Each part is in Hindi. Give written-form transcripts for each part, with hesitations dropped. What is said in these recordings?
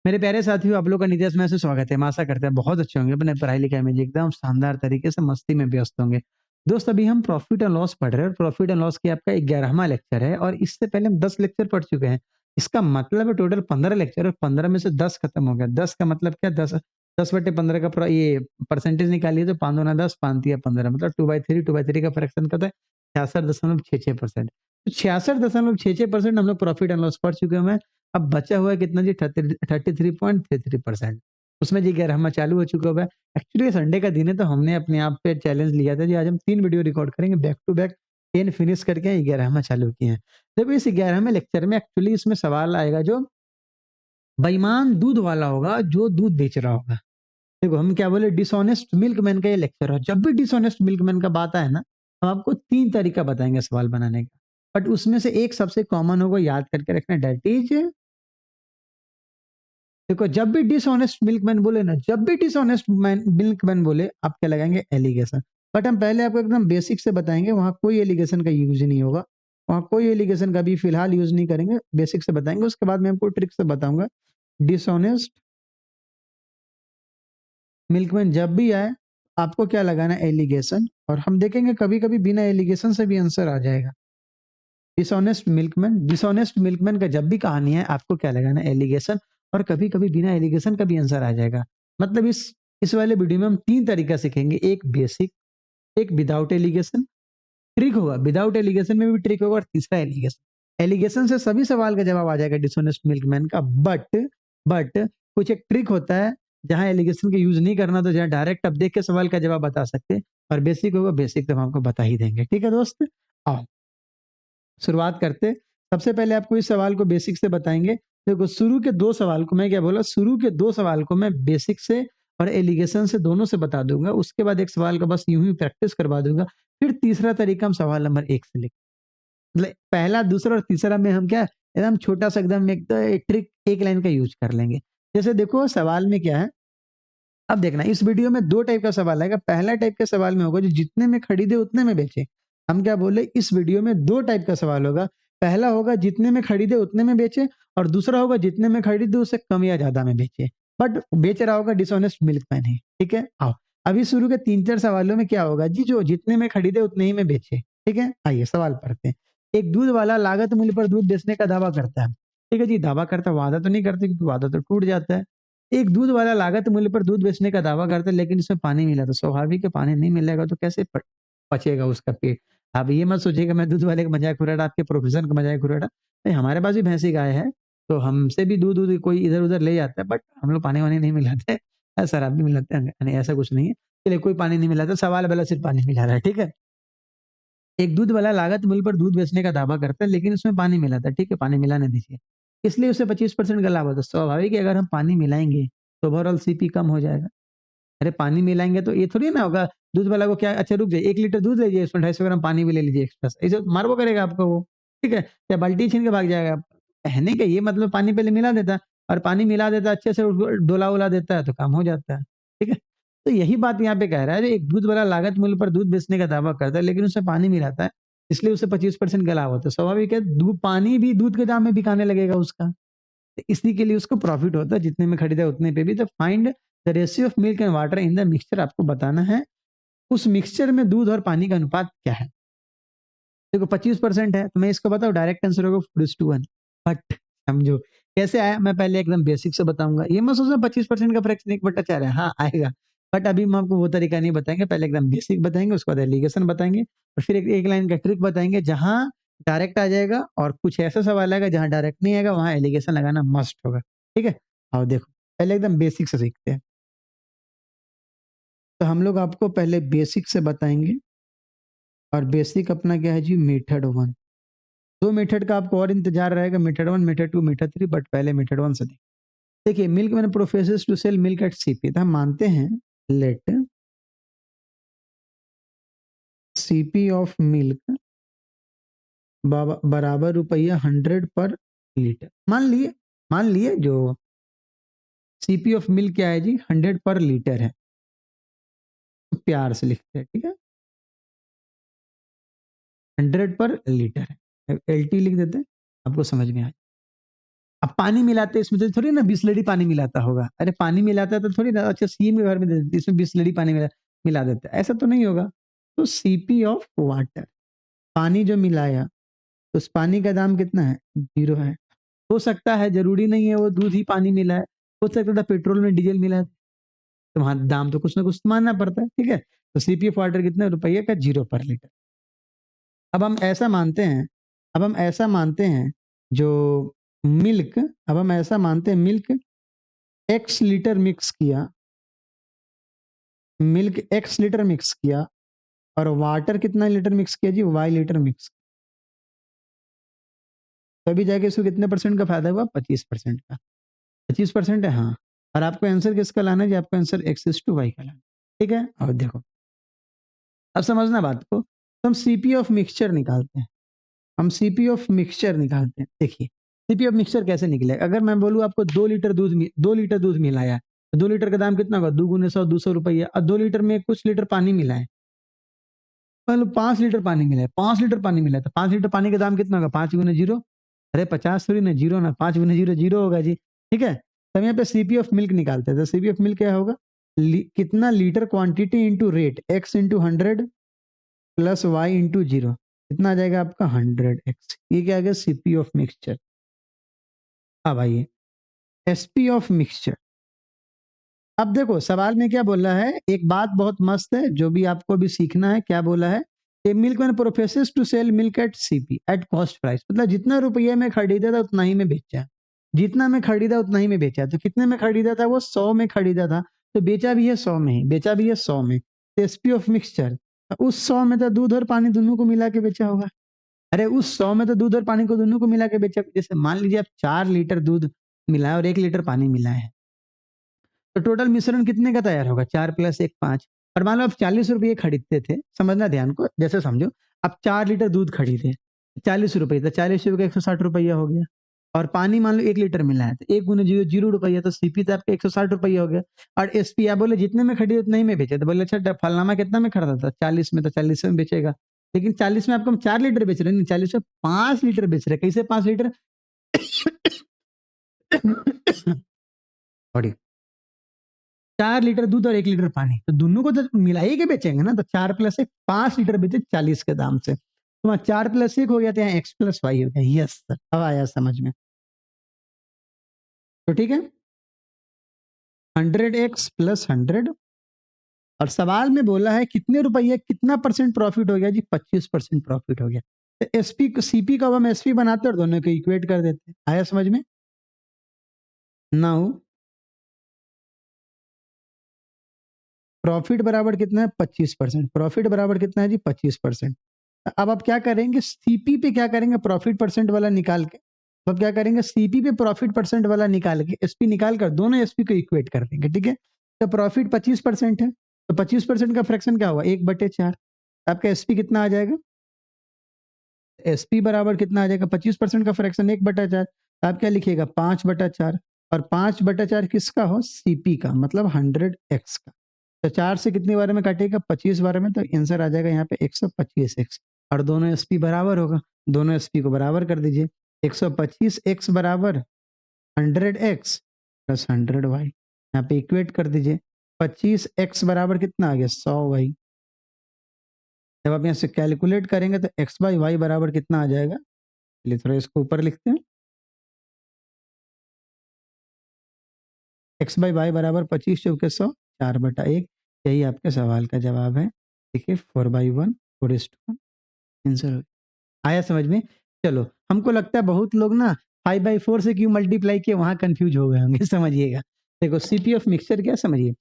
मेरे प्यारे साथियों, आप लोग का नित्य इसमें से स्वागत है। हम आशा करते हैं बहुत अच्छे होंगे, अपने पढ़ाई-लिखाई में जी एकदम शानदार तरीके से मस्ती में व्यस्त होंगे। दोस्त अभी हम प्रॉफिट एंड लॉस पढ़ रहे हैं और प्रॉफिट एंड लॉस की आपका 11वां लेक्चर है और इससे पहले हम 10 लेक्चर पढ़ चुके हैं। इसका मतलब है टोटल 15 लेक्चर और 15 में से 10 खत्म हो गया। 10 का मतलब क्या 10/15 का ये परसेंटेज निकालिए तो 5 दूना 10, 5 तिया 15 मतलब 2/3 का फ्रैक्शन कहता है 66.66%। तो 66.66% हम लोग प्रॉफिट एंड लॉस पढ़ चुके हैं। अब बचा हुआ है कितना जी 33.33% उसमें जी 11वां चालू हो चुका हुआ है। एक्चुअली संडे का दिन है तो हमने अपने आप पे चैलेंज लिया था जी आज हम 3 वीडियो रिकॉर्ड करेंगे बैक टू बैक 10 फिनिश करके 11वां चालू किए हैं। देखो इस 11वें लेक्चर में एक्चुअली इसमें सवाल आएगा जो बेईमान दूध वाला होगा जो दूध बेच रहा होगा। देखो हम क्या बोले डिसऑनेस्ट मिल्कमैन का ये लेक्चर है। जब भी डिसऑनेस्ट मिल्कमैन का बात आए ना हम आपको 3 तरीका बताएंगे सवाल बनाने का। बट उसमें से एक सबसे कॉमन होगा याद करके रखना दैट इज देखो जब भी डिसऑनेस्ट मिल्कमैन बोले ना जब भी डिसऑनेस्ट मैन मिल्कमैन बोले आप क्या लगाएंगे एलिगेशन। बट हम पहले आपको एकदम बेसिक से बताएंगे वहां कोई एलिगेशन का यूज नहीं होगा। वहां कोई एलिगेशन का भी फिलहाल यूज नहीं करेंगे बेसिक से बताएंगे उसके बाद मैं आपको ट्रिक से बताऊंगा। डिसऑनेस्ट मिल्कमैन जब भी आए आपको क्या लगाना है एलिगेशन और हम देखेंगे कभी कभी बिना एलिगेशन से भी आंसर आ जाएगा। डिसऑनेस्ट मिल्कमैन का जब भी कहानी है आपको क्या लगाना है एलिगेशन और कभी कभी बिना एलिगेशन का भी आंसर आ जाएगा। मतलब इस वाले वीडियो में हम 3 तरीका सीखेंगे एक बेसिक एक विदाउट एलिगेशन ट्रिक होगा विदाउट एलिगेशन में भी ट्रिक होगा और तीसरा एलिगेशन। एलिगेशन से सभी सवाल का जवाब आ जाएगा डिसऑनेस्ट मिल्कमैन का बट कुछ एक ट्रिक होता है जहां एलिगेशन का यूज नहीं करना तो जहां डायरेक्ट अब देख के सवाल का जवाब बता सकते हैं और बेसिक होगा बेसिक तो हम आपको बता ही देंगे। ठीक है दोस्त आओ शुरुआत करते। सबसे पहले आपको इस सवाल को बेसिक से बताएंगे। देखो शुरू के 2 सवाल को मैं क्या बोला शुरू के 2 सवाल को मैं बेसिक से और एलिगेशन से दोनों से बता दूंगा। उसके बाद एक सवाल का बस यूं ही प्रैक्टिस करवा दूंगा। फिर तीसरा तरीका हम सवाल नंबर 1 से लिख मतलब पहला दूसरा और तीसरा में हम क्या एकदम छोटा सा एकदम एक ट्रिक एक लाइन का यूज कर लेंगे। जैसे देखो सवाल में क्या है अब देखना इस वीडियो में 2 टाइप का सवाल आएगा। पहला टाइप का सवाल में होगा जो जितने में खरीदे उतने में बेचे। हम क्या बोले इस वीडियो में 2 टाइप का सवाल होगा। पहला होगा जितने में खरीदे उतने में बेचे और दूसरा होगा जितने में खरीदे उससे कम या ज्यादा में बेचे। बट बेच रहा होगा डिसऑनेस्ट मिल्कमैन ही। ठीक है आओ अभी शुरू के 3-4 सवालों में क्या होगा जी जो जितने में खरीदे उतने ही में बेचे। ठीक है आइए सवाल पढ़ते हैं। एक दूध वाला लागत मूल्य पर दूध बेचने का दावा करता है। ठीक है जी दावा करता है वादा तो नहीं करते क्योंकि वादा तो टूट जाता है। एक दूध वाला लागत मूल्य पर दूध बेचने का दावा करता है लेकिन इसमें पानी मिला तो स्वाभाविक है पानी नहीं मिलेगा तो कैसे पचेगा उसका पेट। आप ये मत सोचिएगा मैं दूध वाले का मजाक उड़ा रहा आपके प्रोफेशन का मजाक उड़ा रहा नहीं हमारे पास भी भैंसी गाय है तो हमसे भी दूध दूध कोई इधर उधर ले जाता है बट हम लोग पानी वानी नहीं मिलाते शराब भी मिलाते हैं नहीं ऐसा कुछ नहीं है। चलिए कोई पानी नहीं मिलाता सवाल वाला सिर्फ पानी मिला रहा है। ठीक है एक दूध वाला लागत मूल्य पर दूध बेचने का दावा करता है लेकिन उसमें पानी मिलाता है। ठीक है पानी मिलाने दीजिए इसलिए उसे 25% का लाभ होता है। स्वाभाविक है अगर हम पानी मिलाएंगे तो ओवरऑल सीपी कम हो जाएगा। अरे पानी मिलाएंगे तो ये थोड़ी ना होगा दूध वाला को क्या अच्छा रुक जाइए 1 लीटर दूध लीजिए उसमें 250 ग्राम पानी भी ले लीजिए एक्स्ट्रा ऐसे मारबो करेगा आपको वो। ठीक है या बाल्टी छीन के भाग जाएगा। कहने का ये मतलब पानी पहले मिला देता और पानी मिला देता अच्छे से उसको डोला उला देता है तो काम हो जाता है। ठीक है तो यही बात यहाँ पे कह रहा है जो एक दूध वाला लागत मूल्य पर दूध बेचने का दावा करता है लेकिन उसमें पानी मिलाता है इसलिए उसे 25% का लाभ होता है। स्वाभाविक है दूध पानी भी दूध के दाम में बिकाने लगेगा उसका तो इसी के लिए उसको प्रॉफिट होता है जितने में खरीदा उतने पे भी। तो find the ratio of milk and water in the mixture आपको बताना है उस मिक्सचर में दूध और पानी का अनुपात क्या है। देखो 25% है तो मैं इसको बताऊं डायरेक्ट आंसर होगा 4:1। बट समझो कैसे आया मैं पहले एकदम बेसिक से बताऊंगा। ये मत सोचना 25% का फ्रैक्शन 1/4 है हाँ आएगा। बट अभी हम आपको वो तरीका नहीं बताएंगे पहले एकदम बेसिक बताएंगे उसके बाद एलिगेशन बताएंगे और फिर एक लाइन का ट्रिक बताएंगे जहां डायरेक्ट आ जाएगा और कुछ ऐसा सवाल आएगा जहां डायरेक्ट नहीं आएगा वहां एलिगेशन लगाना मस्ट होगा। ठीक है आओ देखो पहले एकदम बेसिक से सीखते हैं। तो हम लोग आपको पहले बेसिक से बताएंगे और बेसिक अपना क्या है जी मेथड 1। 2 मेथड का आपको और इंतजार रहेगा मेथड 1 मेथड 2 मेथड 3 बट पहले मेथड 1 से देखिए milkman professes to sell milk at CP तो हम मानते हैं लेट सीपी ऑफ मिल्क बराबर रुपया 100 पर लीटर। मान लिए जो सीपी ऑफ मिल्क क्या है जी 100 पर लीटर है। तो प्यार से लिखते हैं ठीक है 100 पर लीटर है एलटी लिख देते हैं आपको समझ में आए। अब पानी मिलाते इसमें तो थोड़ी ना बिस्लरी पानी मिलाता होगा, अरे पानी मिलाता तो थोड़ी ना अच्छा सीम के घर में दे देते, इसमें बिस्लरी पानी मिला देता है, ऐसा तो नहीं होगा। तो सीपी ऑफ वाटर, पानी जो मिलाया तो उस पानी का दाम कितना है, 0 है। हो सकता है, जरूरी नहीं है वो दूध ही पानी मिला है, हो सकता था पेट्रोल में डीजल मिला है, तो वहां दाम तो कुछ ना कुछ मानना पड़ता है, ठीक है। तो सीपी ऑफ वाटर कितना, रुपये का 0 पर लीटर। अब हम ऐसा मानते हैं, अब हम ऐसा मानते हैं जो मिल्क, अब हम ऐसा मानते हैं मिल्क एक्स लीटर मिक्स किया, मिल्क एक्स लीटर मिक्स किया और वाटर कितना लीटर मिक्स किया जी, वाई लीटर मिक्स, तभी जाके इसको कितने परसेंट का फायदा हुआ, 25% का। 25% है, हाँ। और आपको आंसर किसका लाना है जी, आपको आंसर एक्स टू वाई का लाना, ठीक है। और देखो अब समझना बात को, तो हम सीपी ऑफ मिक्सचर निकालते हैं, हम सीपी ऑफ मिक्सचर निकालते हैं। देखिए सीपी ऑफ मिक्सचर कैसे निकलेगा, अगर मैं बोलूँ आपको 2 लीटर दूध मिलाया, तो 2 लीटर का दाम कितना होगा, 2 × 100 200 रुपया। और 2 लीटर में कुछ लीटर पानी मिला है, मतलब 5 लीटर पानी मिला है, 5 लीटर पानी मिला है, तो 5 लीटर पानी का दाम कितना होगा, 5 × 0, अरे 50 थोड़ी ना, 0 ना, 5 × 0 0 होगा जी, ठीक है। तो हम यहाँ पे सीपी ऑफ मिल्क निकालते हैं, तो सीपी ऑफ मिल्क क्या होगा, कितना litre quantity into rate, x into 100 plus y into 0, कितना आ जाएगा आपका 100x, ये क्या आ गया सीपी ऑफ मिक्सचर। अब आइए एसपी ऑफ मिक्सचर। अब देखो सवाल में क्या बोला है, एक बात बहुत मस्त है जो भी आपको अभी सीखना है, क्या बोला है, कि milk man professes to sell milk at CP at cost price, मतलब जितना रुपये में खरीदा था उतना ही में बेचा, जितना में खरीदा उतना ही में बेचा। तो कितने में खरीदा था, वो 100 में खरीदा था, तो बेचा भी है 100 में ही, बेचा भी है 100 में। तो एसपी ऑफ मिक्सचर, उस 100 में तो दूध और पानी दोनों को मिला के बेचा होगा, अरे उस 100 में तो दूध और पानी को दोनों को मिला के बेचा। जैसे मान लीजिए आप 4 लीटर दूध मिलाए और 1 लीटर पानी मिलाए हैं, तो टोटल मिश्रण कितने का तैयार होगा, 4 + 1 5। और मान लो आप 40 रुपये खरीदते थे, समझना ध्यान को, जैसे समझो आप 4 लीटर दूध खरीदे, 40 रुपये, तो 40 रुपये का 160 रुपया हो गया। और पानी मान लो 1 लीटर मिला है, तो 1 × 0 0 रुपया, तो सीपी तो आपका 160 रुपया हो गया। और एसपी आप बोले जितने में खरीदे उतने ही में बेचे, तो बोले अच्छा फलनामा कितना में खरीदा था, 40 में, तो 40 में बेचेगा। लेकिन 40 में आपको हम 4 लीटर बेच रहे हैं, 40 में 5 लीटर बेच रहे हैं, कैसे 5 लीटर सॉरी, 4 लीटर दूध और 1 लीटर पानी, तो दोनों को तो मिला ही के बेचेंगे ना, तो 4 + 1 5 लीटर बेचे 40 के दाम से, तो वहाँ 4 + 1 हो गया, तो यहाँ x + y हो गया। यस सर, अब आया समझ में, तो ठीक है 100x + 100। और सवाल में बोला है कितने रुपये, कितना परसेंट प्रॉफिट हो गया जी, 25% प्रॉफिट हो गया। तो एसपी को सीपी का हम एसपी बनाते हैं और दोनों को इक्वेट कर देते हैं। आया समझ में। नाउ प्रॉफिट बराबर कितना है, 25%, प्रॉफिट बराबर कितना है जी, 25%। अब आप क्या करेंगे, सीपी पे क्या करेंगे, प्रॉफिट परसेंट वाला निकाल के, तो अब क्या करेंगे, सीपी पे प्रॉफिट परसेंट वाला निकाल के एसपी निकाल कर दोनों एसपी को इक्वेट कर देंगे, ठीक है। तो प्रॉफिट 25% है, तो 25% का फ्रैक्शन क्या होगा, 1/4। आपका एसपी कितना आ जाएगा, एसपी बराबर कितना आ जाएगा, 25% का फ्रैक्शन 1/4, तो आप क्या लिखिएगा, 5/4। और 5/4 किसका हो, सीपी का, मतलब 100x का। तो 4 से कितनी बार में काटेगा, 25 बार में, तो आंसर आ जाएगा यहाँ पे 125x। और दोनों एसपी बराबर होगा, दोनों एसपी को बराबर कर दीजिए, 125x बराबर 100x + 100y, यहाँ पे इक्वेट कर दीजिए। 25x बराबर कितना आ गया, 100y। जब आप यहाँ से कैलकुलेट करेंगे तो x/y बराबर कितना आ जाएगा, चलिए थोड़ा इसको ऊपर लिखते हैं, x/y बराबर 25 चौके 100, 4/1। यही आपके सवाल का जवाब है। देखिए 4/1 4:1 आंसर आया समझ में। चलो हमको लगता है बहुत लोग ना 5/4 से क्यों मल्टीप्लाई किए वहां कंफ्यूज हो गए होंगे, समझिएगा। देखो सीपी ऑफ मिक्सचर क्या, समझिए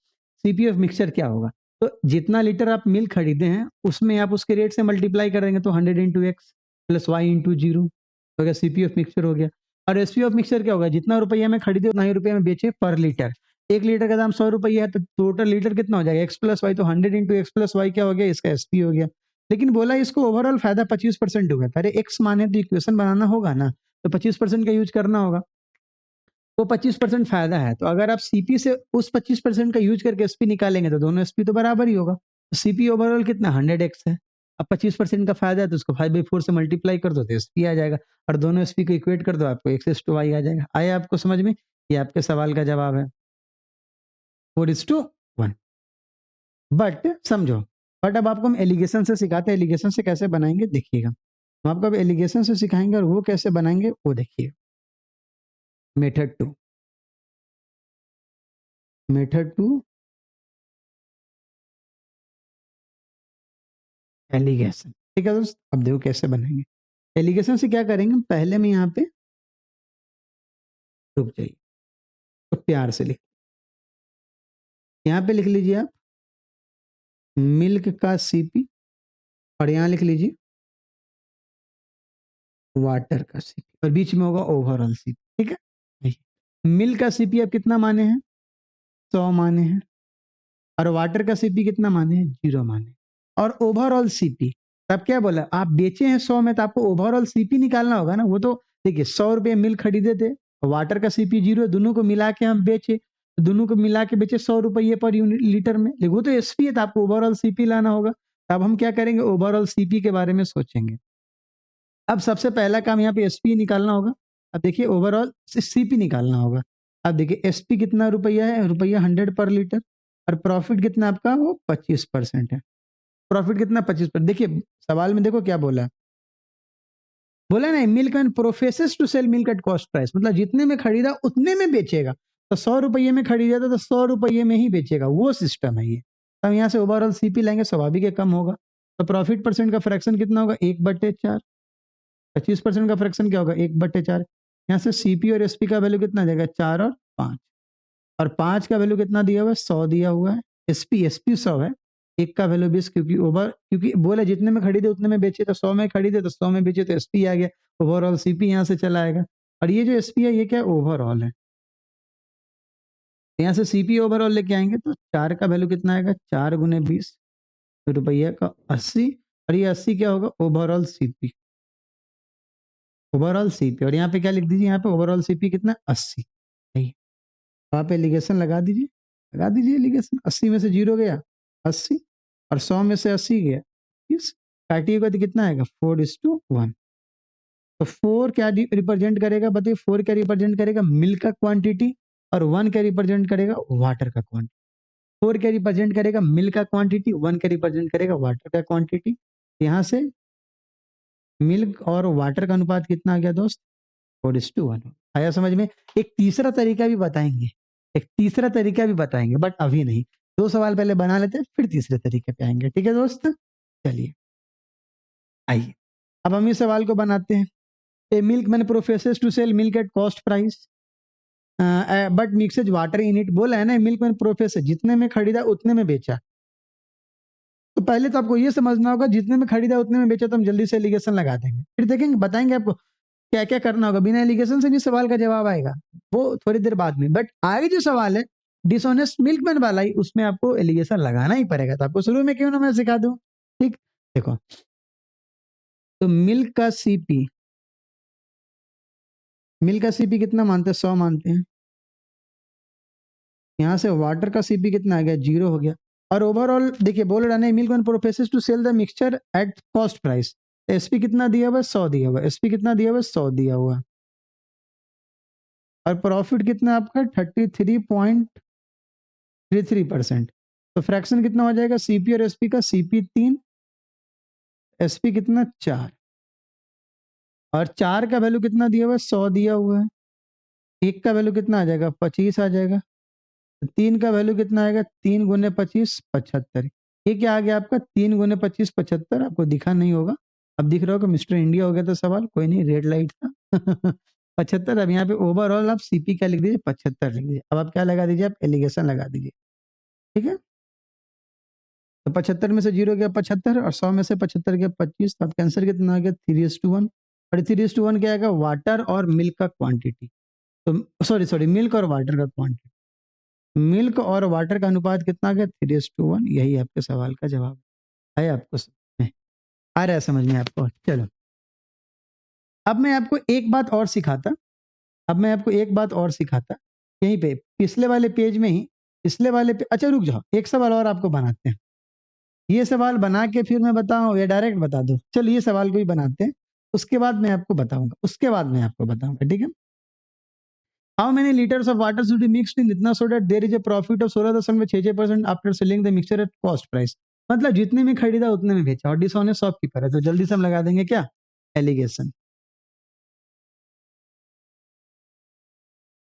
सीपी ऑफ मिक्सचर क्या होगा, तो जितना लीटर आप मिल्क खरीदे हैं उसमें आप उसके रेट से मल्टीप्लाई कर देंगे, तो 100 × x + y × 0 हो गया, सीपी ऑफ मिक्सचर हो गया। और एसपी ऑफ मिक्सचर क्या होगा, जितना रुपया में खरीदे उतना ही रुपये में बेचे पर लीटर। 1 लीटर का दाम 100 रुपया है, तो टोटल लीटर कितना हो जाएगा, x + y, तो 100 × x + y क्या हो गया, इसका एसपी हो गया। लेकिन बोला इसको ओवरऑल फायदा 25% हुआ, अरे एक्स माने तो इक्वेशन बनाना होगा ना, तो 25% का यूज करना होगा, वो 25% फायदा है। तो अगर आप सीपी से उस 25% का यूज करके एसपी निकालेंगे तो दोनों एसपी तो बराबर ही होगा, तो सीपी ओवरऑल कितना 100x है। अब 25% का फायदा है तो उसको 5/4 से मल्टीप्लाई कर दो तो एसपी आ जाएगा, और दोनों एसपी को इक्वेट कर दो, आपको x/y आ जाएगा। आया आपको समझ में? ये आपके सवाल का जवाब है, 4:1। बट समझो, बट अब आपको हम एलिगेशन से सिखाते हैं, एलिगेशन से कैसे बनाएंगे देखिएगा। हम आपको अब एलिगेशन से सिखाएंगे, और वो कैसे बनाएंगे वो देखिए। मेथड 2 एलिगेशन, ठीक है दोस्त। अब देखो कैसे बनाएंगे। एलिगेशन से क्या करेंगे, हम पहले में यहाँ पे रुक जाइए, तो प्यार से लिख, यहाँ पे लिख लीजिए आप मिल्क का सीपी, और यहाँ लिख लीजिए वाटर का सीपी, और बीच में होगा ओवरऑल सीपी, ठीक है। मिल्क का सीपी अब कितना माने हैं, 100 माने हैं, और वाटर का सीपी कितना माने हैं, 0 माने। और ओवरऑल सीपी, तब क्या बोला, आप बेचे हैं 100 में, तो आपको ओवरऑल सीपी निकालना होगा ना। वो तो देखिए 100 रुपये मिल्क खरीदे थे, वाटर का सीपी 0, दोनों को मिला के हम बेचे, तो दोनों को मिला के बेचे 100 रुपये पर यूनिट लीटर में, लेकिन वो तो एसपी है, तो आपको ओवरऑल सीपी लाना होगा। अब हम क्या करेंगे, ओवरऑल सीपी के बारे में सोचेंगे। अब सबसे पहला काम यहाँ पे एसपी निकालना होगा। अब देखिए ओवरऑल सीपी निकालना होगा। अब देखिए एसपी कितना रुपया है, रुपया 100 पर लीटर, और प्रॉफिट कितना आपका, वो 25% है। प्रॉफिट कितना, 25%। देखिए सवाल में देखो क्या बोला, बोला ना milk and professes to sell milk at cost price, मतलब जितने में खरीदा उतने में बेचेगा। तो 100 रुपये में खरीदा था तो 100 रुपये में ही बेचेगा, वो सिस्टम है ये। तो हम यहाँ से ओवरऑल सीपी लेंगे, स्वाभाविक है कम होगा। तो प्रॉफिट परसेंट का फ्रैक्शन कितना होगा, 1/4। 25% का फ्रैक्शन क्या होगा, 1/4। यहाँ से सीपी और एसपी का वैल्यू कितना आ जाएगा, 4 और 5, और 5 का वैल्यू कितना दिया हुआ है, 100 दिया हुआ है। एसपी एसपी 100 है, एक का वैल्यू 20, क्योंकि बोले जितने में खरीदे उतने में बेचे, तो 100 में खरीदे तो 100 में बेचे, तो एसपी आ गया। ओवरऑल सीपी यहाँ से चला आएगा, और ये जो एसपी है ये क्या, ओवरऑल है। यहाँ से सीपी ओवरऑल लेके आएंगे, तो 4 का वैल्यू कितना आएगा, 4 × 20, रुपया का 80, और ये 80 क्या होगा, ओवरऑल सीपी। ओवरऑल सीपी, और यहाँ पे क्या लिख दीजिए, यहाँ पे ओवरऑल सीपी कितना, 80। वहाँ पे एलिगेशन लगा दीजिए एलिगेशन। 80 में से 0 गया 80, और 100 में से 80 गया 20, काटिएगा तो कितना आएगा, 4:1। तो 4 क्या रिप्रेजेंट करेगा बताइए, 4 क्या रिप्रेजेंट करेगा, मिल्क का क्वांटिटी, और 1 क्या रिप्रेजेंट करेगा, वाटर का क्वांटिटी। 4 क्या रिप्रेजेंट करेगा, मिल्क का क्वांटिटी, 1 क्या रिप्रेजेंट करेगा, वाटर का क्वांटिटी। यहाँ से मिल्क और वाटर का अनुपात कितना आ गया दोस्त, 4:1। आया समझ में? एक तीसरा तरीका भी बताएंगे, बट अभी नहीं। 2 सवाल पहले बना लेते हैं, फिर तीसरे तरीके पे आएंगे, ठीक है दोस्त। चलिए आइए, अब हम इस सवाल को बनाते हैं। A milk man professes to sell milk at cost price, but mixes water in it. बोला है ना, मिल्क मैन प्रोफेसर जितने में खरीदा उतने में बेचा। तो पहले तो आपको ये समझना होगा, जितने में खरीदा उतने में बेचा, तो हम जल्दी से एलिगेशन लगा देंगे, फिर देखेंगे बताएंगे आपको क्या क्या करना होगा। बिना एलिगेशन से भी सवाल का जवाब आएगा, वो थोड़ी देर बाद में। बट आगे जो सवाल है डिसऑनेस्ट मिल्कमैन वाला ही, उसमें आपको एलिगेशन लगाना ही पड़ेगा। तो आपको शुरू में क्यों ना मैं सिखा दूं, ठीक। देखो, तो मिल्क का सीपी कितना मानते हैं, 100 मानते हैं। यहाँ से वाटर का सीपी कितना आ गया, 0 हो गया। और ओवरऑल देखिए बोल रहा है milk man professes to sell the mixture at cost price. SP कितना दिया हुआ है, 100 दिया हुआ है। एसपी कितना दिया हुआ है, 100 दिया हुआ है। और प्रॉफिट कितना आपका, 33.33%। तो फ्रैक्शन कितना हो जाएगा, सीपी और एसपी का, सीपी 3, एसपी कितना 4, और 4 का वैल्यू कितना दिया हुआ है, 100 दिया हुआ है। एक का वैल्यू कितना आ जाएगा, 25 आ जाएगा। तो 3 का वैल्यू कितना आएगा, 3 × 25 75। ये क्या आ गया आपका, 3 × 25 75। आपको दिखा नहीं होगा, अब दिख रहा होगा, मिस्टर इंडिया हो गया था सवाल, कोई नहीं, रेड लाइट था। 75। अब यहाँ पे ओवरऑल आप सीपी क्या लिख दीजिए, 75 लिख दीजिए। अब आप क्या लगा दीजिए, आप एलिगेशन लगा दीजिए, ठीक है। तो 75 में से 0 गया 75, और 100 में से 75 गया 25। तो आपका आंसर कितना आ गया, 3:1। और 3:1 क्या आएगा, वाटर और मिल्क का क्वांटिटी। तो सॉरी मिल्क और वाटर का क्वांटिटी, मिल्क और वाटर का अनुपात कितना आ गया, 3:1। यही आपके सवाल का जवाब है। आपको समझ में आ रहा है, समझ में आपको? चलो, अब मैं आपको एक बात और सिखाता, यहीं पे पिछले वाले पेज में ही, अच्छा रुक जाओ, एक सवाल और आपको बनाते हैं। ये सवाल बना के फिर मैं बताऊं या डायरेक्ट बता दूं? चलो ये सवाल को ही बनाते हैं, उसके बाद मैं आपको बताऊंगा, ठीक है? How many litres of water should be mixed in इतना so that there is a profit of 16.66% after selling the mixture at cost price. मतलब जितने में खरीदा उतने में बेचा और डिसऑनेस्ट शॉपकीपर है, तो जल्दी से हम लगा देंगे क्या? एलिगेशन।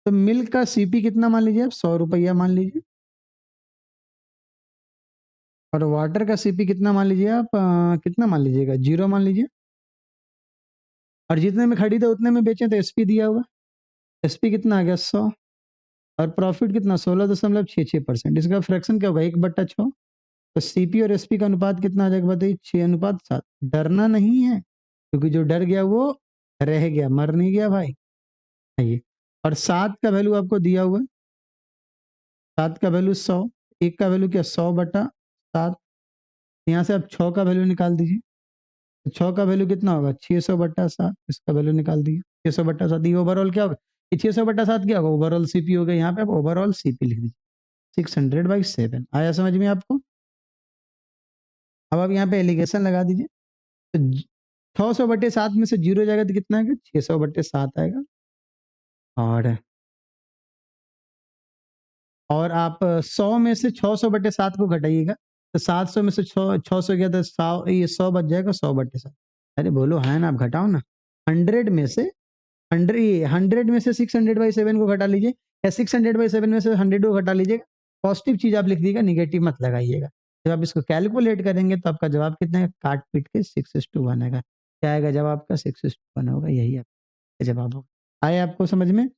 तो मिल्क का सीपी कितना मान लीजिए आप? 100 रुपया मान लीजिए। और वाटर का सीपी कितना मान लीजिए आप? कितना मान लीजिएगा? 0 मान लीजिए। और जितने में खरीदा उतने में बेचे तो एसपी दिया हुआ। एसपी कितना आ गया? 100। और प्रॉफिट कितना? 16.66%। इसका फ्रैक्शन क्या होगा? 1/6। तो सीपी और एसपी का अनुपात कितना आ जाएगा बताइए? 6:7। डरना नहीं है, क्योंकि जो डर गया वो रह गया, मर नहीं गया भाई। आइए। और 7 का वैल्यू आपको दिया हुआ है। 7 का वैल्यू 100। एक का वैल्यू क्या? 100/7। यहाँ से आप 6 का वैल्यू निकाल दीजिए। तो 6 का वैल्यू कितना होगा? 600/7। इसका वैल्यू निकाल दीजिए। 600/7। ये ओवरऑल क्या होगा? ये 600/7 क्या होगा? ओवरऑल सीपी होगा। यहाँ पे आप ओवरऑल सीपी लिख दीजिए। 600/7 आया समझ में आपको? अब आप यहाँ पे एलिगेशन लगा दीजिए। तो 600/7 में से 0 जाएगा तो कितना आएगा? 600/7 आएगा। और आप 100 में से 600/7 को घटाइएगा, तो 700 में से 600 गया तो 100, ये 100 बच जाएगा। 100/7। अरे बोलो है ना? आप घटाओ ना। 100 में से 100 में से 600/7 को घटा लीजिए, या 600/7 में से 100 को घटा लीजिएगा। पॉजिटिव चीज आप लिख दीजिएगा, निगेटिव मत लगाइएगा। जब आप इसको कैलकुलेट करेंगे तो आपका जवाब कितना है? काट पीट के 6:1 आएगा। क्या आएगा जवाब? आपका 6:1 होगा। यही आपका जवाब होगा। आए आपको समझ में?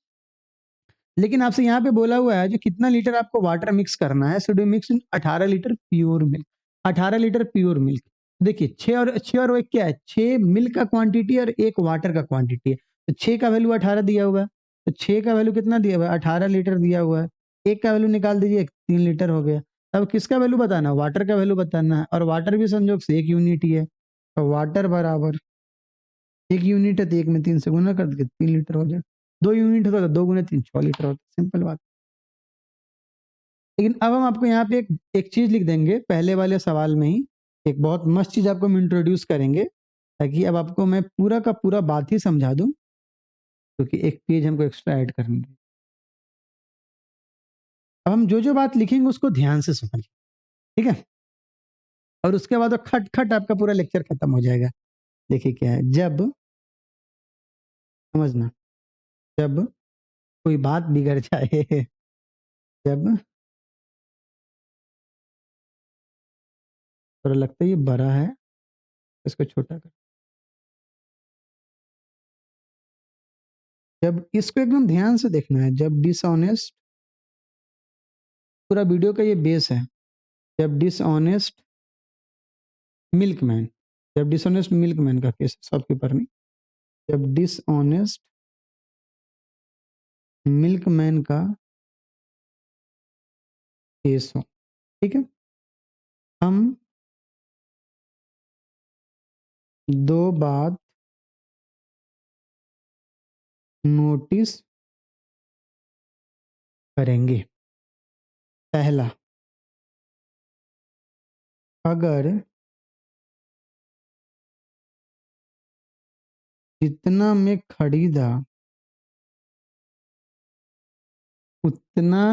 लेकिन आपसे यहाँ पे बोला हुआ है जो कितना लीटर आपको वाटर मिक्स करना है, should mix in 18 litre pure milk. 18 litre pure milk. देखिए 6 और 1 क्या है? 6 मिल्क का क्वांटिटी और 1 वाटर का क्वांटिटी है। तो 6 का वैल्यू 18 दिया हुआ है। तो 6 का वैल्यू कितना दिया हुआ है? 18 लीटर दिया हुआ है। 1 का वैल्यू निकाल दीजिए, 3 लीटर हो गया। अब किसका वैल्यू बताना है? वाटर का वैल्यू बताना है। और वाटर भी संयोग से 1 यूनिट ही है। तो वाटर बराबर 1 यूनिट है, तो 1 में 3 से गुना कर दीजिए, 3 लीटर हो जाएगा। 2 यूनिट होता है तो 2 गुना 3 6 लीटर होता है। सिंपल बात। लेकिन अब हम आपको यहाँ पे एक चीज लिख देंगे पहले वाले सवाल में ही। एक बहुत मस्त चीज आपको हम इंट्रोड्यूस करेंगे, ताकि अब आपको मैं पूरा का पूरा बात ही समझा दूं, क्योंकि एक पेज हमको एक्स्ट्रा ऐड करनी है। अब हम जो जो बात लिखेंगे उसको ध्यान से समझिए, ठीक है? और उसके बाद वो खट खट आपका पूरा लेक्चर खत्म हो जाएगा। देखिए क्या है, जब, समझना, जब कोई बात बिगड़ जाए जब, थोड़ा लगता है ये बड़ा है, इसको छोटा कर। जब, इसको एकदम ध्यान से देखना है। जब डिसऑनेस्ट, पूरा वीडियो का ये बेस है। जब डिसऑनेस्ट मिल्कमैन, जब डिसऑनेस्ट मिल्कमैन का केस, शॉपकीपर नहीं, जब डिसऑनेस्ट मिल्कमैन का केस हो, ठीक है, हम दो बात नोटिस करेंगे। पहला, अगर जितना मैं खरीदा उतना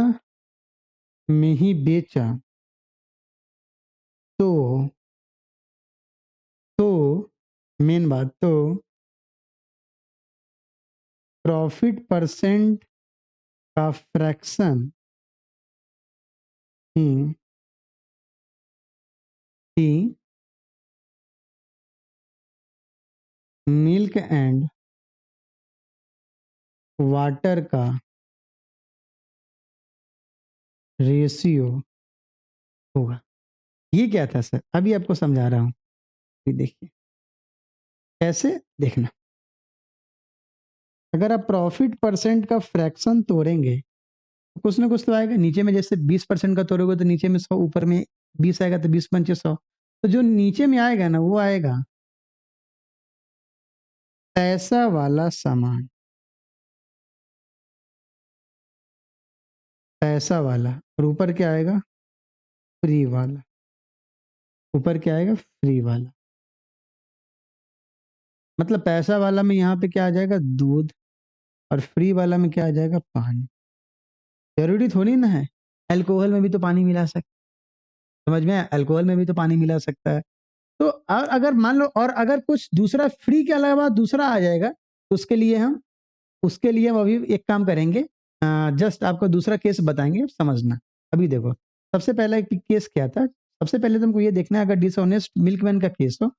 में ही बेचा, तो तो मेन बात, तो प्रॉफिट परसेंट का fraction he he milk and water का रेशियो होगा। ये क्या था सर? अभी आपको समझा रहा हूँ। ये देखिए कैसे, देखना। अगर आप प्रॉफिट परसेंट का फ्रैक्शन तोड़ेंगे तो कुछ ना कुछ तो आएगा नीचे में। जैसे 20% का तोड़ोगे तो नीचे में 100, ऊपर में 20 आएगा, तो 20 पंचे 100। तो जो नीचे में आएगा ना वो आएगा पैसा वाला सामान, पैसा वाला। और ऊपर क्या आएगा? फ्री वाला। ऊपर क्या आएगा? फ्री वाला। मतलब पैसा वाला में यहाँ पे क्या आ जाएगा? दूध। और फ्री वाला में क्या आ जाएगा? पानी। जरूरी थोड़ी ना है, अल्कोहल में भी तो पानी मिला सकते, समझ में आया? अल्कोहल में भी तो पानी मिला सकता है। तो अगर मान लो, और अगर कुछ दूसरा फ्री के अलावा दूसरा आ जाएगा, तो उसके लिए हम अभी एक काम करेंगे, जस्ट आपको दूसरा केस बताएंगे, समझना। अभी देखो, सबसे पहला एक केस क्या था? सबसे पहले तुमको ये देखना है, अगर डिसऑनेस्ट मिल्कमैन का केस हो,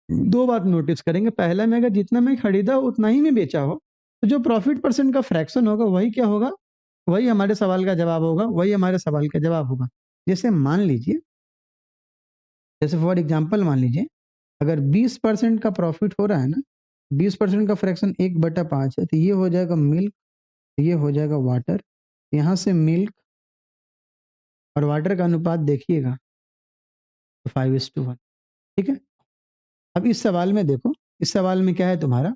दो बात नोटिस करेंगे। पहला में, अगर जितना मैं खरीदा उतना ही में बेचा हो, तो जो प्रॉफिट परसेंट का फ्रैक्शन होगा वही क्या होगा? वही हमारे सवाल का जवाब होगा, वही हमारे सवाल का जवाब होगा। जैसे मान लीजिए, जैसे फॉर एग्जाम्पल मान लीजिए, अगर 20% का प्रॉफिट हो रहा है ना, 20% का फ्रैक्शन 1/5 है, तो ये हो जाएगा मिल्क, ये हो जाएगा वाटर। यहाँ से मिल्क और वाटर का अनुपात देखिएगा, 5:1। ठीक है। अब इस सवाल में देखो, इस सवाल में क्या है तुम्हारा,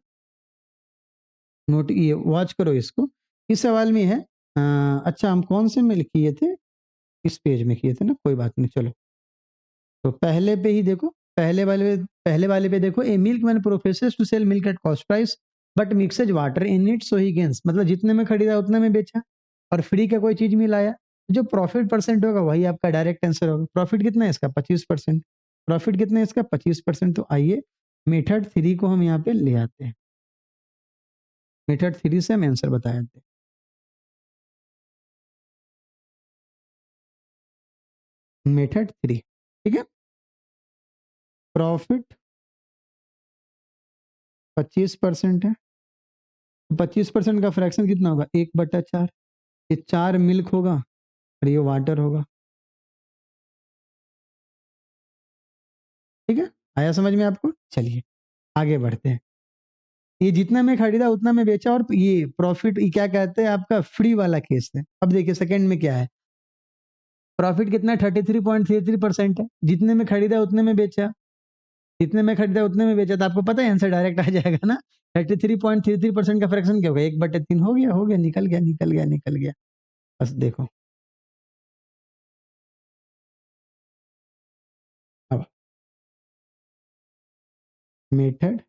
नोट ये वॉच करो इसको। इस सवाल में है, अच्छा हम कौन से में किए थे? इस पेज में किए थे ना, कोई बात नहीं, चलो। तो पहले पे ही देखो, पहले वाले पे देखो, a milk man professes to sell milk at cost price but mixes water in it so he gains. मतलब जितने में खरीदा उतने में बेचा, और फ्री का कोई चीज मिलाया, जो प्रॉफिट परसेंट होगा वही आपका डायरेक्ट आंसर होगा। प्रॉफिट कितना है इसका? 25%। प्रॉफिट कितना है इसका? 25%। तो आइए मेथड 3 को हम यहाँ पे ले आते हैं, मेथड 3 से हम आंसर बता देते हैं। मेथड 3, ठीक है। प्रॉफिट 25% है, 25% का फ्रैक्शन कितना होगा? 1/4। ये 4 मिल्क होगा और ये वाटर होगा। ठीक है, आया समझ में आपको? चलिए आगे बढ़ते हैं। ये जितना मैं खरीदा उतना मैं बेचा, और ये प्रॉफिट, ये क्या कहते हैं आपका? फ्री वाला केस है। अब देखिए सेकंड में क्या है, प्रॉफिट कितना है? 33.33% है। जितने में खरीदा उतने में बेचा, जितने में खरीदा उतने में बेचा, तो आपको पता है आंसर डायरेक्ट आ जाएगा ना। 33.33% का फ्रैक्शन क्या होगा? 1/3 हो गया, हो गया, निकल गया, निकल गया, निकल गया। बस देखो, अब मेथड,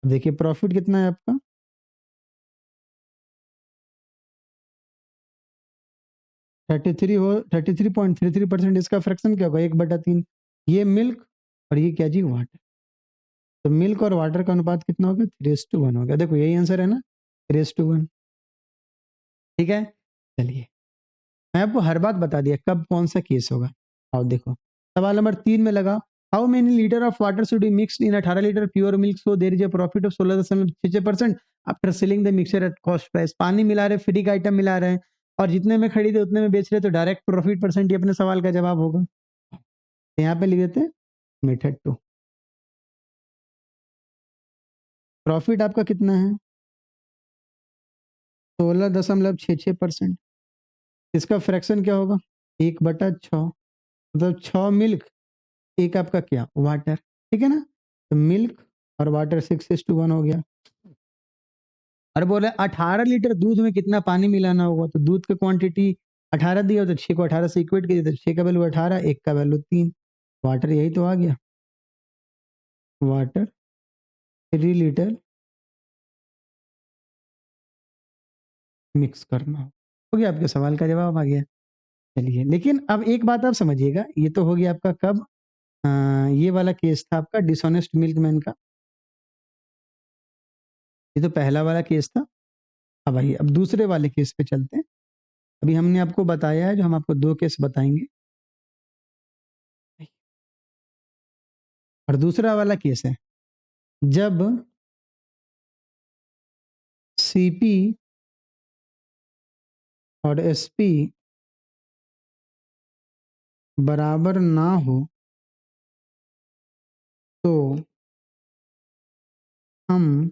देखिए प्रॉफिट कितना है आपका? 33.33%। इसका फ्रैक्शन क्या होगा? 1/3। ये मिल्क और ये क्या जी? वाटर। तो मिल्क और वाटर का अनुपात कितना हो गया? 3:1 हो गया। देखो यही आंसर है ना, 3:1। ठीक है। चलिए, मैं आपको हर बात बता दिया कब कौन सा केस होगा। आओ देखो, सवाल नंबर 3 में लगा, how many litre of water should be mixed in 18 litre pure milk so there is a profit of 16.66% after selling the mixture at cost price. पानी मिला रहे, फ्री का आइटम मिला रहे हैं, और जितने में खरीदे उतने में बेच रहे, तो डायरेक्ट प्रॉफिट परसेंट ही अपने सवाल का जवाब होगा। तो यहाँ पे लिख देते हैं मेथड 2। प्रॉफिट आपका कितना है? 16.66%। इसका फ्रैक्शन क्या होगा? 1/6। मतलब 6 मिल्क, एक आपका क्या? वाटर। ठीक है ना। तो मिल्क और वाटर 6:1 हो गया। और बोले 18 लीटर दूध में कितना पानी मिलाना होगा, तो दूध का क्वांटिटी 18 दिया, तो 6 को 18 से इक्वेट किया, तो 6 का वैल्यू 18, 1 का वैल्यू 3। वाटर यही तो आ गया, वाटर 3 लीटर मिक्स करना हो गया, आपके सवाल का जवाब आ गया। चलिए, लेकिन अब एक बात आप समझिएगा, ये तो हो गया आपका कब, ये वाला केस था आपका डिसऑनेस्ट मिल्कमैन का, ये तो पहला वाला केस था। अब आइए अब दूसरे वाले केस पे चलते हैं। अभी हमने आपको बताया है, जो हम आपको 2 केस बताएंगे, और दूसरा वाला केस है जब सीपी और एसपी बराबर ना हो, तो हम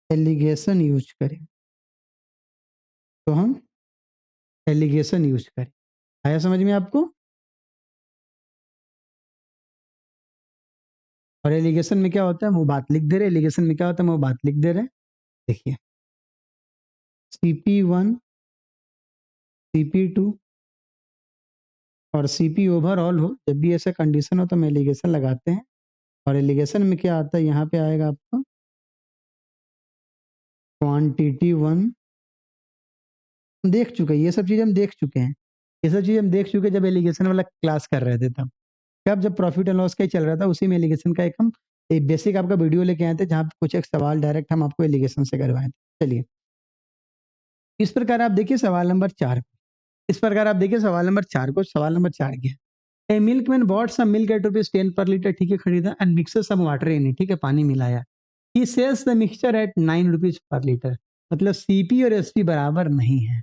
एलिगेशन यूज करें, तो हम एलिगेशन यूज करें। आया समझ में आपको? और एलिगेशन में क्या होता है, वो बात लिख दे रहे, एलिगेशन में क्या होता है, वो बात लिख दे रहे। देखिए, CP1 CP2 और CP ओवरऑल हो, जब भी ऐसा कंडीशन हो तो हम एलिगेशन लगाते हैं। और एलिगेशन में क्या आता है, यहाँ पे आएगा आपका क्वांटिटी 1 देख चुके हैं, ये सब चीज़ हम देख चुके हैं, ये सब चीज़ हम देख चुके हैं जब एलिगेशन वाला क्लास कर रहे थे तब। कब? जब प्रॉफिट एंड लॉस का ही चल रहा था, उसी में एलिगेशन का एक हम एक बेसिक आपका वीडियो लेके आए थे, जहाँ पे कुछ एक सवाल डायरेक्ट हम आपको एलिगेशन से करवाए थे। चलिए, इस प्रकार आप देखिए सवाल नंबर 4, इस प्रकार आप देखिए सवाल नंबर 4 को। सवाल नंबर 4 क्या है? A milkman bought some milk at ₹10 per litre, ठीक है, खरीदा, and mixes some water in it, ठीक है, पानी मिलाया। He sells the mixture at ₹9 per litre. मतलब सीपी और एसपी बराबर नहीं है।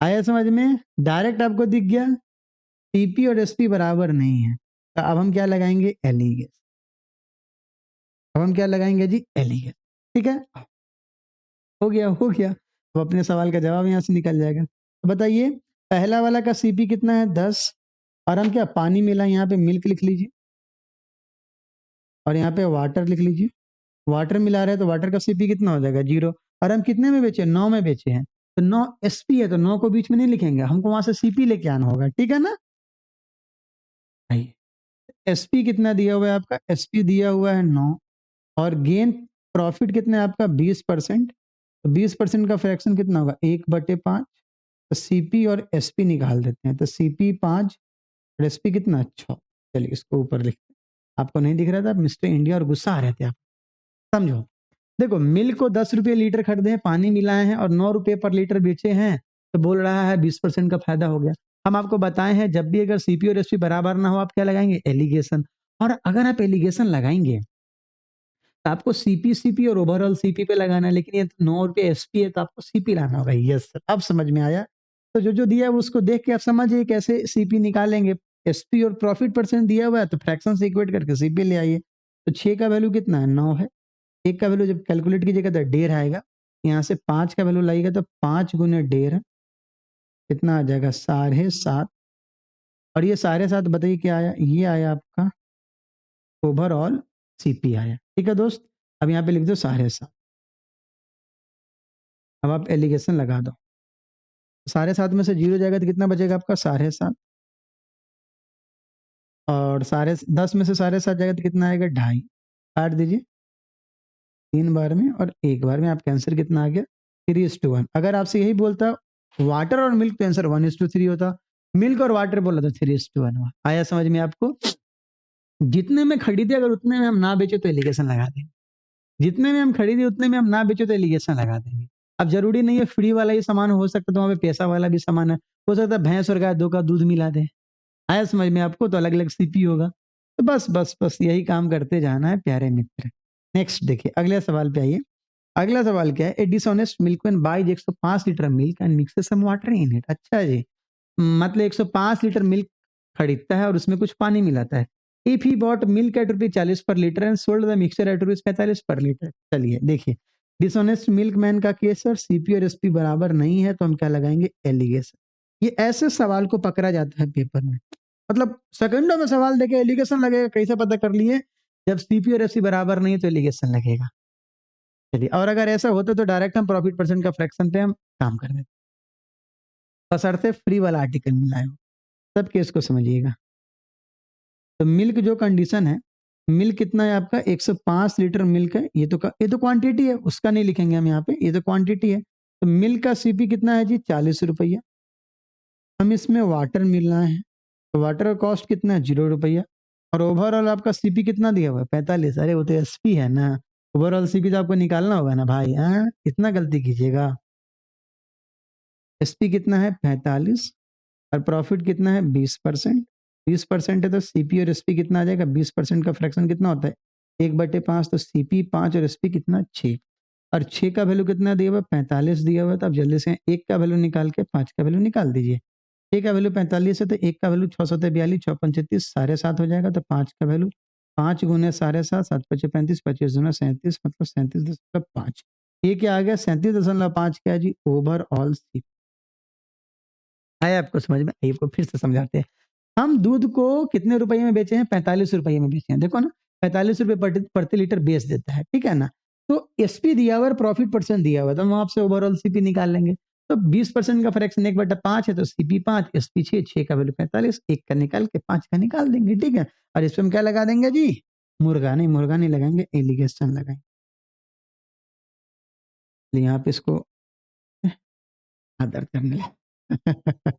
आया समझ में? डायरेक्ट आपको दिख गया सीपी और एसपी बराबर नहीं है, तो अब हम क्या लगाएंगे? एलिगेशन। अब हम क्या लगाएंगे जी? एलिगेशन। ठीक है, हो गया, हो गया। तो अपने सवाल का जवाब यहाँ से निकल जाएगा। तो बताइए, पहला वाला का सीपी कितना है? 10। और हम क्या पानी मिला, यहाँ पे मिल्क लिख लीजिए, और यहाँ पे वाटर लिख लीजिए। वाटर मिला रहे हैं तो वाटर का सीपी कितना हो जाएगा? 0। और हम कितने में बेचे? 9 में बेचे हैं, तो 9 एसपी है, तो 9 को बीच में नहीं लिखेंगे, हमको वहां से सीपी लेके आना होगा। ठीक है ना? एसपी कितना दिया हुआ है आपका? एसपी दिया हुआ है 9, और गेन प्रॉफिट कितना है आपका? 20%। तो 20% का फ्रैक्शन कितना होगा? 1/5। तो सीपी और एसपी निकाल देते हैं, तो सीपी 5 और एसपी कितना? 6। चलिए इसको ऊपर लिखते हैं। आपको नहीं दिख रहा था, मिस्टर इंडिया और गुस्सा आ रहे थे आप, समझो। देखो, मिल्क को 10 रुपये लीटर खरीदे हैं, पानी मिलाए हैं और 9 रुपये पर लीटर बेचे हैं, तो बोल रहा है 20% का फायदा हो गया। हम आपको बताए हैं, जब भी अगर सीपी और एसपी बराबर ना हो, आप क्या लगाएंगे? एलिगेशन। और अगर आप एलिगेशन लगाएंगे तो आपको सीपी और ओवरऑल सीपी पे लगाना है, लेकिन ये 9 रुपये एसपी है, तो आपको सीपी लाना होगा। यस सर, अब समझ में आया। तो जो जो दिया है उसको देख के आप समझिए कैसे सीपी निकालेंगे। एसपी और प्रॉफिट परसेंट दिया हुआ है, तो फ्रैक्शन से इक्वेट करके सीपी ले आइए। तो 6 का वैल्यू कितना है? 9 है। 1 का वैल्यू जब कैलकुलेट कीजिएगा तो 1.5 आएगा। यहाँ से 5 का वैल्यू लाइएगा तो 5 गुने 1.5 कितना आ जाएगा? 7.5। और ये 7.5 बताइए क्या आया? ये आया आपका ओवरऑल सीपी आया। ठीक है दोस्त, अब यहाँ पे लिख दो 7.5। अब आप एलिगेशन लगा दो। 7.5 में से 0 जाएगा तो कितना बचेगा आपका? 7.5। और 10 में से 7.5 जाएगा तो कितना आएगा? 2.5। काट दीजिए 3 बार में और 1 बार में, आपका आंसर कितना आ गया? 3:1। अगर आपसे यही बोलता वाटर और मिल्क, तो आंसर 1:3 होता। मिल्क और वाटर बोला तो 3:1 हुआ। आया समझ में आपको? जितने में खरीदे अगर उतने में हम ना बेचे तो एलिगेशन लगा देंगे, जितने में हम खरीदे उतने में हम ना बेचे तो एलिगेशन लगा देंगे। अब जरूरी नहीं है फ्री वाला ही सामान हो सकता है, तो वहाँ पे पैसा वाला भी सामान है, हो सकता है भैंस और गाय 2 का दूध मिला दे। आया समझ में आपको? तो अलग अलग सीपी होगा। तो बस बस बस यही काम करते जाना है प्यारे मित्र। नेक्स्ट देखिए, अगले सवाल पे आइए। अगला सवाल क्या है? A dishonest milkman buys 105 litre milk and mixes some water in it. अच्छा जी, मतलब 105 लीटर मिल्क खरीदता है और उसमें कुछ पानी मिलाता है। If he bought milk eight ₹40 पर litre and sold the mixture eight ₹45 पर लीटर। चलिए देखिए, डिसऑनेस्ट मिल्कमैन का केस सर, सीपी और एसपी बराबर नहीं है, तो हम क्या लगाएंगे? एलिगेशन। ये ऐसे सवाल को पकड़ा जाता है पेपर में, मतलब सेकंडों में सवाल देके एलिगेशन लगेगा। कैसे पता कर लिए? जब सीपी और एसपी बराबर नहीं है तो एलिगेशन लगेगा। चलिए, और अगर ऐसा होता तो डायरेक्ट हम प्रॉफिट परसेंट का फ्रैक्शन पे हम काम कर देते, बशर्ते फ्री वाला आर्टिकल मिलाए हो। सब केस को समझिएगा। तो मिल्क जो कंडीशन है, मिल्क कितना है आपका? 105 लीटर मिल्क है। ये तो क्वांटिटी है, उसका नहीं लिखेंगे हम यहाँ पे, ये तो क्वांटिटी है। तो मिल्क का सीपी कितना है जी? 40 रुपया। हम इसमें वाटर मिलना है, तो वाटर का कॉस्ट कितना है? 0 रुपया। और ओवरऑल आपका सीपी कितना दिया हुआ है? 45। अरे वो तो एसपी है ना, ओवरऑल सीपी तो आपको निकालना होगा ना भाई। हाँ, इतना गलती कीजिएगा। एसपी कितना है? 45। और प्रॉफिट कितना है? 20%। 20% है तो सीपी और एसपी कितना आ जाएगा? 20% का फ्रैक्शन कितना होता है? 1/5। तो सीपी 5 और एसपी कितना? 6। और 6 का वैल्यू कितना दिया हुआ है? 45 दिया हुआ है। तो आप जल्दी से 1 का वैल्यू निकाल के 5 का वैल्यू निकाल दीजिए। 6 का वैल्यू 45 है, तो 1 का वैल्यू 6 7 42, 6 5 36, 7.5 हो जाएगा। तो 5 का वैल्यू 5 गुने 7.5, 7 5 35, 25 दूना 37, मतलब 37.5। ये क्या आ गया? 37.5 क्या है जी? Overall CP. आया आपको समझ में? आइए आपको फिर से समझाते हैं। हम दूध को कितने रुपये में बेचे हैं? 45 रुपये में बेचे हैं। देखो ना, 45 रुपये प्रति लीटर बेच देता है, ठीक है ना? तो एसपी दिया हुआ है, प्रॉफिट परसेंट दिया हुआ है, तो हम आपसे ओवरऑल सीपी निकाल लेंगे। तो 20% का फ्रैक्शन 1/5 है, तो सीपी 5, एसपी 6, 6 का वैल्यू 45, 1 का निकाल के 5 का निकाल देंगे, ठीक है? और इस पे हम क्या लगा देंगे जी? मुर्गा नहीं लगाएँगे, एलिगेशन लगाएँगे। तो यहाँ पे इसको दर्द करने लगा।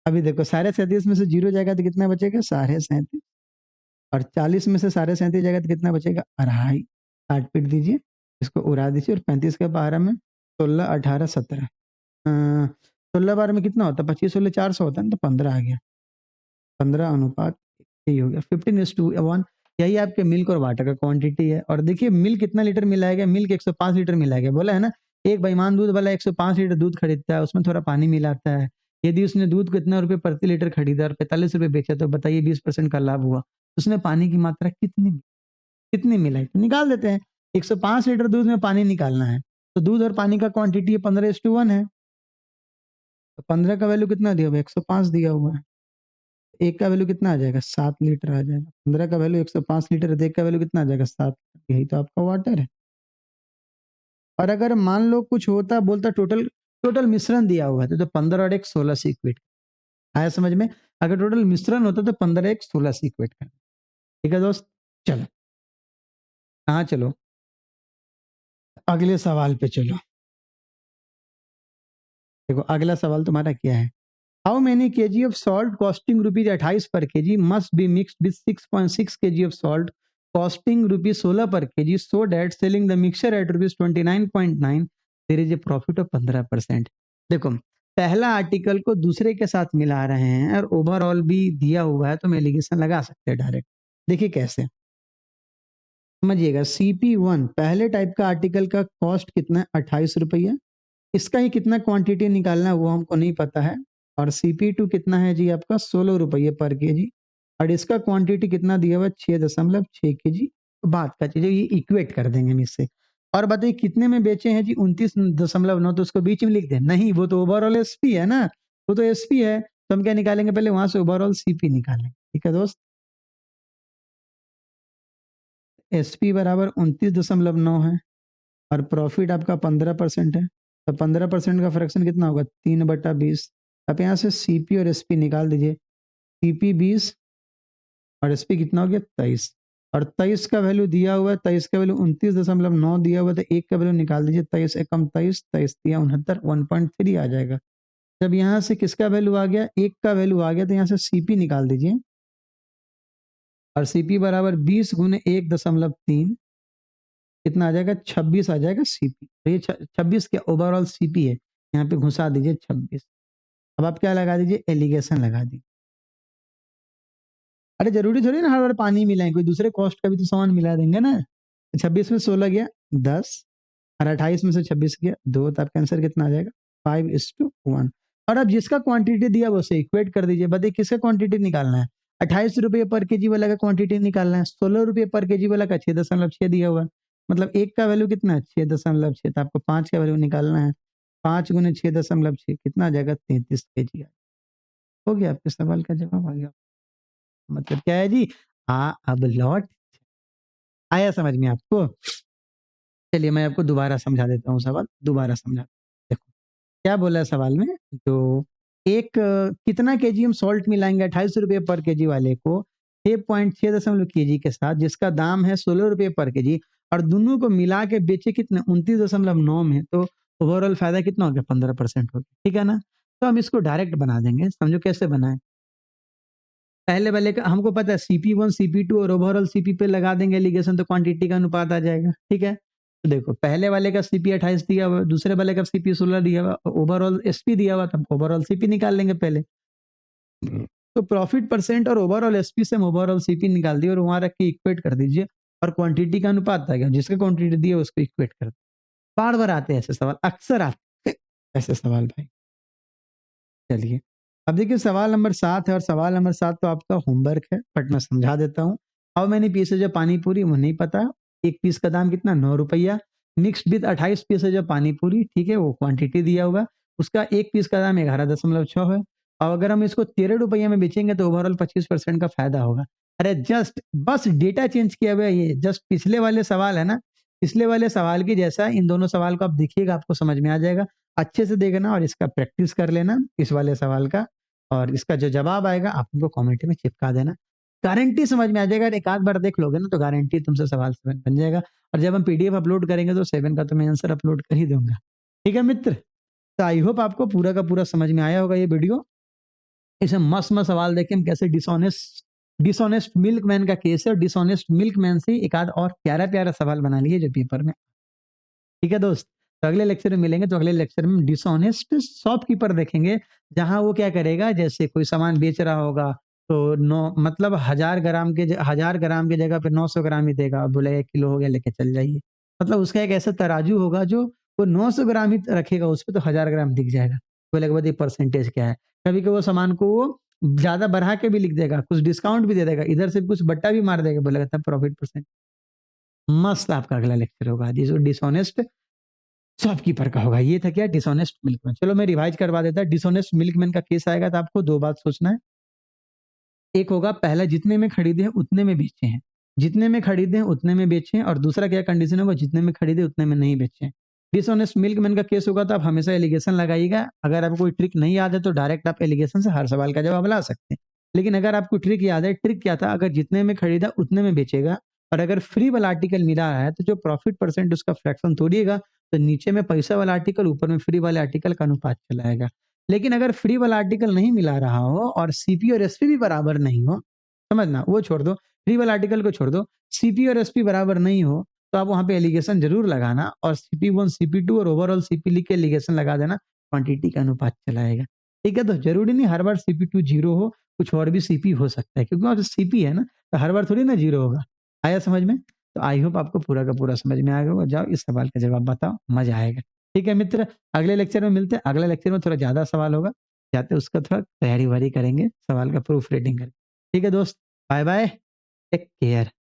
अभी देखो 37.5 में से 0 जाएगा तो कितना बचेगा? 37.5, और 40 में से 37.5 जाएगा तो कितना बचेगा? अढ़ाई। काट पीट दीजिए, इसको उड़ा दीजिए, और 35 के 12 में 16, 18, 17, 16 12 में कितना होता है? 25 16 400 होता है ना, तो 15 आ गया। 15 अनुपात यही हो गया, 15:1। यही आपके मिल्क और वाटर का क्वांटिटी है। और देखिए मिल्क कितना लीटर मिलाया गया? मिल्क 105 लीटर मिलाया गया, बोला है ना? एक बेईमान दूध वाला 105 लीटर दूध खरीदता है, उसमें थोड़ा पानी मिलाता है। यदि उसने दूध को इतना रुपए प्रति लीटर खरीदा और 45 रुपए बेचा, तो बताइए 20% का लाभ हुआ। उसमें पानी की मात्रा कितनी कितनी मिलाई? तो निकाल देते हैं। 105 लीटर दूध में पानी निकालना है, तो दूध और पानी का क्वांटिटी 15:1 है। तो 15 का वैल्यू कितना दिया हुआ है? 105 दिया हुआ है। 1 का वैल्यू कितना आ जाएगा? 7 लीटर आ जाएगा। 15 का वैल्यू 105 लीटर है, तो 1 का वैल्यू कितना आ जाएगा? 7। यही तो आपका वाटर है। और अगर मान लो कुछ होता, बोलता टोटल टोटल मिश्रण दिया हुआ है, तो 15 और 1 16 से इक्वेट आया समझ में? अगर टोटल मिश्रण होता तो 15 1 16 से इक्वेट कर। ठीक है दोस्त? चलो, कहाँ चलो? अगले सवाल पे चलो। देखो अगला सवाल तुम्हारा क्या है? How many KG of salt costing rupees 28 per KG must be mixed with 6.6 KG of salt costing rupees 16 per KG so that selling the mixture at rupees 29.9 there is a profit of 15%। देखो पहला आर्टिकल को दूसरे के साथ मिला रहे हैं और ओवरऑल भी दिया हुआ है, तो हम एलिगेशन लगा सकते हैं डायरेक्ट। देखिए कैसे, समझिएगा। CP1 पहले टाइप का आर्टिकल का कॉस्ट कितना है? 28 रुपया। इसका ही कितना क्वांटिटी निकालना है वो हमको नहीं पता है। और CP2 कितना है जी? आपका 16 रुपये पर केजी, और इसका क्वांटिटी कितना दिया हुआ है? 6.6 केजी। तो बात का चीज़ ये इक्वेट कर देंगे हम इससे। और बताइए कितने में बेचे हैं जी? 29.9। तो उसको बीच में लिख दें? नहीं, वो तो ओवरऑल एसपी है ना, वो तो एसपी है। तो हम क्या निकालेंगे? पहले वहां से ओवरऑल सीपी निकालेंगे। ठीक है दोस्त? एसपी बराबर 29.9 है, और प्रॉफिट आपका 15% है। तो 15% का फ्रैक्शन कितना होगा? 3/20। आप यहाँ से सीपी और एसपी निकाल दीजिए। सीपी 20 और एसपी कितना हो गया? 23। और 23 का वैल्यू दिया हुआ है, 23 का वैल्यू 29.9 दिया हुआ है, तो 1 का वैल्यू निकाल दीजिए। 23 एकम 23, 23 दिया 69, 1.3 आ जाएगा। जब यहाँ से किसका वैल्यू आ गया? 1 का वैल्यू आ गया, तो यहाँ से सीपी निकाल दीजिए। और सीपी बराबर 20 गुने 1.3 कितना आ जाएगा? 26 आ जाएगा सीपी। तो ये 26 क्या ओवरऑल सीपी है, यहाँ पे घुसा दीजिए 26। अब आप क्या लगा दीजिए? एलिगेशन लगा दीजिए। अरे जरूरी थोड़ी ना हर बार पानी मिलाएं, कोई दूसरे कॉस्ट का भी तो सामान मिला देंगे ना। 26 में 16 गया 10, और 28 में से 26 गया 2, तो आपका आंसर कितना आ जाएगा? 5:1। और अब जिसका क्वांटिटी दिया वो से इक्वेट कर दीजिए। बताइए किसका क्वांटिटी निकालना है? 28 रुपये पर केजी वाला का क्वांटिटी निकालना है। 16 रुपये पर केजी वाला का 6.6 दिया हुआ है। मतलब 1 का वैल्यू कितना है? 6.6। तो आपको 5 का वैल्यू निकालना है। 5 गुने 6.6 कितना आ जाएगा? 33 केजी। हो गया, आपके सवाल का जवाब आ गया। मतलब क्या है जी? अब लौट आया समझ में आपको? चलिए मैं आपको दोबारा समझा देता हूँ सवाल, दोबारा समझा। देखो, क्या बोला है सवाल में? तो कितना केजी हम सॉल्ट मिलाएँगे 28 रुपये पर केजी वाले को 6.6 केजी के साथ, जिसका दाम है 16 रुपये पर केजी, और दोनों को मिला के बेचे कितने? 29.9 में, तो ओवरऑल फायदा कितना हो गया? 15% हो गया। ठीक है ना? तो हम इसको डायरेक्ट बना देंगे, समझो कैसे बनाएँ? पहले वाले का हमको पता है CP1 CP2 और ओवरऑल सीपी पे लगा देंगे एलिगेशन, तो क्वांटिटी का अनुपात आ जाएगा। ठीक है? तो देखो पहले वाले का सीपी 28 दिया हुआ है, दूसरे वाले का सीपी 16 दिया हुआ, ओवरऑल एसपी दिया हुआ, तब ओवरऑल सीपी निकाल लेंगे पहले। तो प्रॉफिट परसेंट और ओवरऑल एसपी से हम ओवरऑल सीपी निकाल दिए और वहां रख के इक्वेट कर दीजिए, और क्वांटिटी का अनुपात आ गया, जिसका क्वांटिटी दी है उसको इक्वेट कर। बार बार आते हैं ऐसे सवाल, अक्सर आते हैं ऐसे सवाल भाई। चलिए अब देखिए सवाल नंबर 7 है, और सवाल नंबर 7 तो आपका होमवर्क है, बट मैं समझा देता हूँ। हाउ मेनी पीसेज ऑफ पानी पूरी? वो नहीं पता। एक पीस का दाम कितना? 9 रुपया। मिक्स्ड विद 28 पीसेज ऑफ पानी पूरी, ठीक है, वो क्वांटिटी दिया हुआ। उसका एक पीस का दाम 11.6 है, और अगर हम इसको 13 रुपया में बेचेंगे तो ओवरऑल 25% का फायदा होगा। अरे जस्ट बस डेटा चेंज किया हुआ है, ये जस्ट पिछले वाले सवाल है ना, पिछले वाले सवाल की जैसा इन दोनों सवाल को आप देखिएगा, आपको समझ में आ जाएगा। अच्छे से देखना और इसका प्रैक्टिस कर लेना इस वाले सवाल का, और इसका जो जवाब आएगा आप हमको कमेंट में चिपका देना। गारंटी समझ में आ जाएगा, एक आध बार देख लोगे ना तो गारंटी तुमसे सवाल 7 बन जाएगा, और जब हम पीडीएफ अपलोड करेंगे तो 7 का तो मैं आंसर अपलोड कर ही दूँगा। ठीक है मित्र? तो आई होप आपको पूरा का पूरा समझ में आया होगा ये वीडियो। इसमें मस्त-मस्त सवाल देखे हम कैसे डिसऑनेस्ट डिसऑनेस्ट मिल्कमैन का केस है, और डिसऑनेस्ट मिल्कमैन से एक आध और प्यारा-प्यारा सवाल बना लिए जो पेपर में। ठीक है दोस्त? तो अगले लेक्चर में मिलेंगे, तो अगले लेक्चर में डिसऑनेस्ट शॉपकीपर देखेंगे, जहाँ वो क्या करेगा, जैसे कोई सामान बेच रहा होगा, तो नौ मतलब 1000 ग्राम की जगह पे 900 ग्राम ही देगा, और बोलेगा 1 किलो हो गया लेके चल जाइए। मतलब उसका एक ऐसा तराजू होगा जो वो 900 ग्राम ही रखेगा उसपे, तो 1000 ग्राम दिख जाएगा। बोलेगा भाई ये परसेंटेज क्या है? कभी के वो सामान को वो ज़्यादा बढ़ा के भी लिख देगा, कुछ डिस्काउंट भी दे देगा, इधर से कुछ बट्टा भी मार देगा, बोलेगा तब प्रॉफिट परसेंट। मस्त आपका अगला लेक्चर होगा, डिसऑनेस्ट शॉपकीपर का होगा। ये था क्या, डिसऑनेस्ट मिल्कमैन। चलो मैं रिवाइज करवा देता, डिसऑनेस्ट मिल्कमैन का केस आएगा तो आपको 2 बात सोचना है। एक होगा पहला, जितने में खरीदे हैं उतने में बेचे हैं। जितने में खरीदे हैं उतने में बेचे हैं, और दूसरा क्या कंडीशन होगा, जितने में खरीदे उतने में नहीं बेचे हैं। डिसऑनेस्ट मिल्कमैन का केस होगा तो आप हमेशा एलिगेशन लगाइएगा। अगर आपको कोई ट्रिक नहीं याद है तो डायरेक्ट आप एलिगेशन से हर सवाल का जवाब ला सकते हैं। लेकिन अगर आपको ट्रिक याद है, ट्रिक क्या था, अगर जितने में खरीदा उतने में बेचेगा, और अगर फ्री वाला आर्टिकल मिला है तो जो प्रॉफिट परसेंट उसका फ्रैक्शन तोड़िएगा, तो नीचे में पैसा वाला आर्टिकल, ऊपर में फ्री वाले आर्टिकल का अनुपात चला आएगा। लेकिन अगर फ्री वाला आर्टिकल नहीं मिला रहा हो और सीपी और एसपी भी बराबर नहीं हो, समझना, वो छोड़ दो, फ्री वाला आर्टिकल को छोड़ दो, सीपी और एसपी बराबर नहीं हो, तो आप वहाँ पे एलिगेशन ज़रूर लगाना, और सीपी1, सीपी2 और ओवरऑल सीपी लिख के एलिगेशन लगा देना, क्वांटिटी का अनुपात चला आएगा। ठीक है? तो ज़रूरी नहीं हर बार सीपी2 0 हो, कुछ और भी सीपी हो सकता है, क्योंकि वहाँ तो सीपी है ना, तो हर बार थोड़ी ना 0 होगा। आया समझ में? तो आई होप आपको पूरा का पूरा समझ में आ गया होगा। जाओ इस सवाल का जवाब बताओ, मज़ा आएगा। ठीक है मित्र? अगले लेक्चर में मिलते हैं। अगले लेक्चर में थोड़ा ज़्यादा सवाल होगा, जाते उसका थोड़ा तैयारी-वैयारी करेंगे, सवाल का प्रूफ रीडिंग करके। ठीक है दोस्त? Bye bye, take care.